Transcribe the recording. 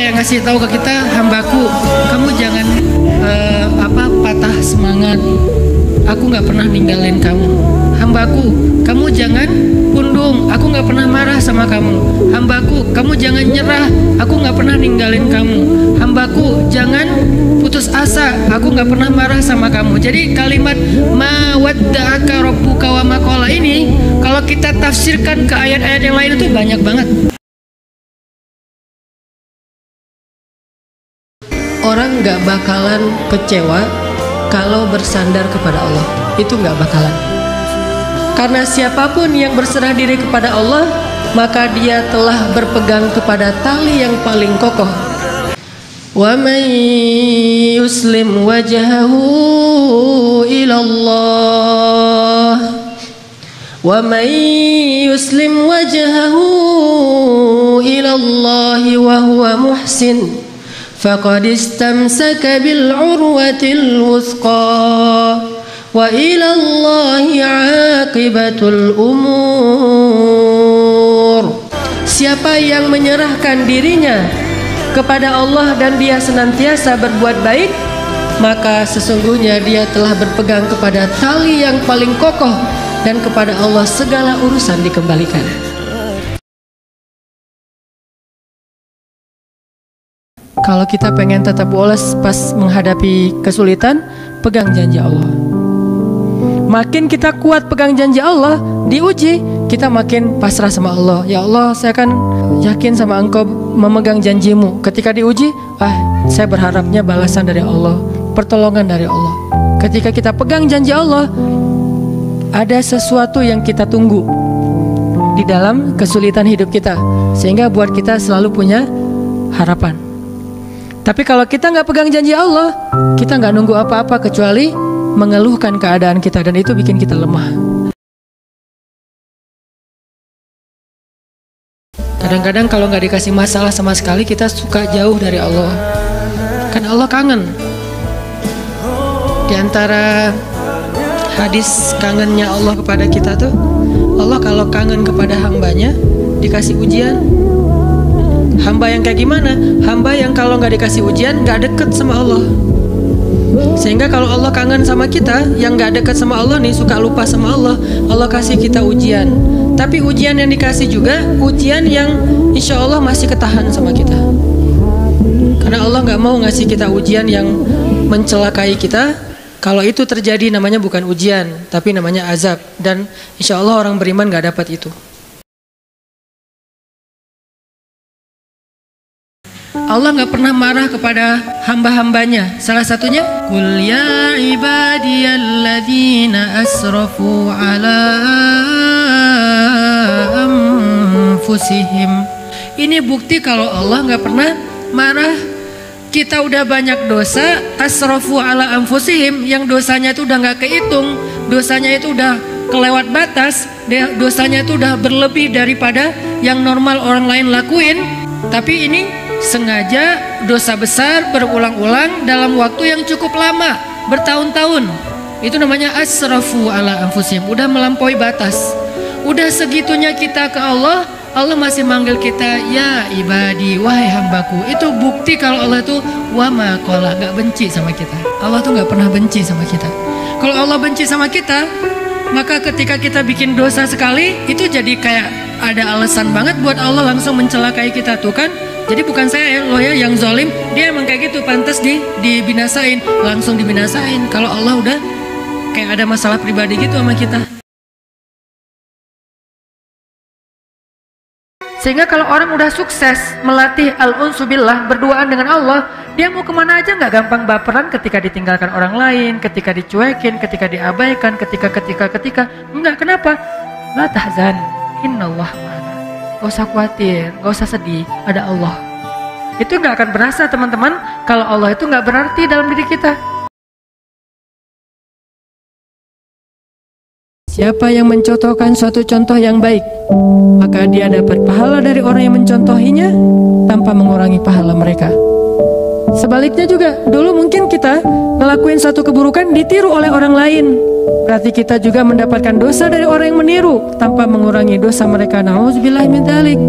kayak ngasih tahu ke kita, hambaku, kamu jangan patah semangat. Aku nggak pernah ninggalin kamu. Hambaku, kamu jangan pundung. Aku nggak pernah marah sama kamu. Hambaku, kamu jangan nyerah. Aku nggak pernah ninggalin kamu. Hambaku, jangan putus asa. Aku nggak pernah marah sama kamu. Jadi kalimat ma wadda'aka rabbuka wa ma qala ini, kalau kita tafsirkan ke ayat-ayat yang lain itu banyak banget. Orang nggak bakalan kecewa kalau bersandar kepada Allah. Itu nggak bakalan. Karena siapapun yang berserah diri kepada Allah, maka dia telah berpegang kepada tali yang paling kokoh. Wa man yuslim wajhahu ila Allah, wa man yuslim wajhahu ila Allah wa huwa muhsin faqad istamsaka bil urwatil wuthqa wa ila Allahi aqibatul umur. Siapa yang menyerahkan dirinya kepada Allah dan dia senantiasa berbuat baik, maka sesungguhnya dia telah berpegang kepada tali yang paling kokoh, dan kepada Allah segala urusan dikembalikan. Kalau kita pengen tetap woles pas menghadapi kesulitan, pegang janji Allah. Makin kita kuat pegang janji Allah, diuji, kita makin pasrah sama Allah. Ya Allah, saya kan yakin sama Engkau memegang janjimu. Ketika diuji, saya berharapnya balasan dari Allah, pertolongan dari Allah. Ketika kita pegang janji Allah, ada sesuatu yang kita tunggu di dalam kesulitan hidup kita, sehingga buat kita selalu punya harapan. Tapi kalau kita nggak pegang janji Allah, kita nggak nunggu apa-apa kecuali mengeluhkan keadaan kita, dan itu bikin kita lemah. Kadang-kadang kalau nggak dikasih masalah sama sekali, kita suka jauh dari Allah. Kan Allah kangen. Di antara hadis kangennya Allah kepada kita tuh, Allah kalau kangen kepada hambanya, dikasih ujian. Hamba yang kayak gimana? Hamba yang kalau nggak dikasih ujian nggak deket sama Allah. Sehingga kalau Allah kangen sama kita, yang nggak deket sama Allah nih, suka lupa sama Allah, Allah kasih kita ujian. Tapi ujian yang dikasih juga ujian yang insya Allah masih ketahan sama kita. Karena Allah nggak mau ngasih kita ujian yang mencelakai kita. Kalau itu terjadi namanya bukan ujian, tapi namanya azab. Dan insya Allah orang beriman nggak dapat itu. Allah nggak pernah marah kepada hamba-hambanya. Salah satunya, Qul ya ibadiyalladzina asrafu ala anfusihim. Ini bukti kalau Allah nggak pernah marah. Kita udah banyak dosa, asrafu ala anfusihim, yang dosanya itu udah nggak kehitung, dosanya itu udah kelewat batas, dosanya itu udah berlebih daripada yang normal orang lain lakuin. Tapi ini sengaja dosa besar berulang-ulang dalam waktu yang cukup lama, bertahun-tahun. Itu namanya asrafu ala anfusihim, udah melampaui batas. Udah segitunya kita ke Allah, Allah masih manggil kita ya ibadi, wahai hambaku. Itu bukti kalau Allah itu wa ma qala, gak benci sama kita. Allah tuh gak pernah benci sama kita. Kalau Allah benci sama kita, maka ketika kita bikin dosa sekali, itu jadi kayak ada alasan banget buat Allah langsung mencelakai kita tuh kan. Jadi bukan saya loh ya yang zalim, dia emang kayak gitu, pantas dibinasain, langsung dibinasain. Kalau Allah udah kayak ada masalah pribadi gitu sama kita. Sehingga kalau orang udah sukses melatih al-unsu billah, berduaan dengan Allah, dia mau kemana aja nggak gampang baperan ketika ditinggalkan orang lain, ketika dicuekin, ketika diabaikan, ketika. Enggak, kenapa? La tahzan, innallah ma'ana. Gak usah khawatir, gak usah sedih, ada Allah. Itu gak akan berasa teman-teman, kalau Allah itu gak berarti dalam diri kita. Siapa yang mencontohkan suatu contoh yang baik, maka dia dapat pahala dari orang yang mencontohinya tanpa mengurangi pahala mereka. Sebaliknya juga, dulu mungkin kita ngelakuin suatu keburukan ditiru oleh orang lain, berarti kita juga mendapatkan dosa dari orang yang meniru tanpa mengurangi dosa mereka. Nauzubillahi min dzalik.